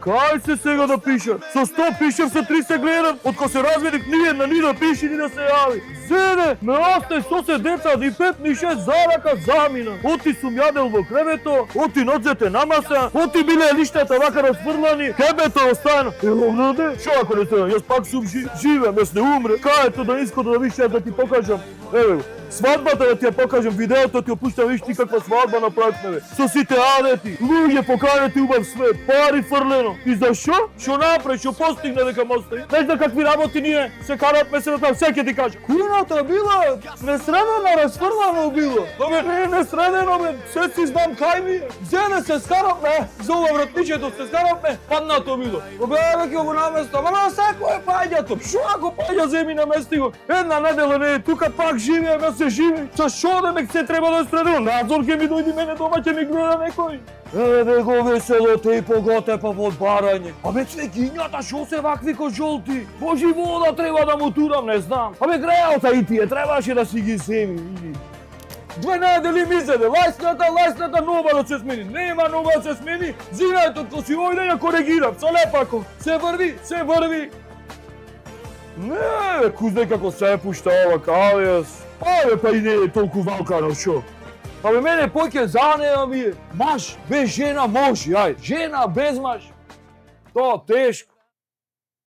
Кај се сега да пишам? Со 100 пишам, со 3 се гледам. Откако се разведих, ни да пиши, ни да се јави. Седе, ме остај со се деца, ни 5, ни 6 зарака замина. Оти сум јадел во кревето, оти ноцете намаса, оти биле лиштата вака расфрлани, кебето остано. Овде, шо ако не се, јас пак сум живе, јас не умре. Каето да иското да виш да ти покажам. Еве го. Свадбата да ти ја покажам, видеото ти опуштам, виж ти каква свадба направивме. Со сите адети, луѓе поканети убав свет, пари фрлено. И за шо? Шо направи, шо постигне дека мостои? Знаеш за какви работи ние се каратме се там, се ќе ти кажа. Кујната била несредена, расфрлано било. Абе, не средено, бе, се си знам кај ми е. Зене се скарапме, за ова вратничето се скарапме, паднато било. Абе, ќе го наместам, ама секој паѓато. Шо ако паѓа земи намести го? Една недела не е тука, пак живее, се живи. Са шо да ме се треба да средено? Надзор ќе ми дојди мене дома, ќе ми гледа некој. Еве го веселото и поготепа од барање. Абе цвеќињата шо се вакви ко жолти? По живота треба да му турам, не знам. Абе грејалта и тие требаше да си ги семи. 2 недели мизеде, лајсната нова да се смени. Нема нова да се смени. Зинајто ко си ојде ја коригирам. Со лепако. Се врви. Не, кузне како се пушта ова кавијас. Абе, па и не е толку валкано, шо? Абе, мене поќе за неа ми е. Маж без жена може, ај. Жена без маж. Тоа тешко.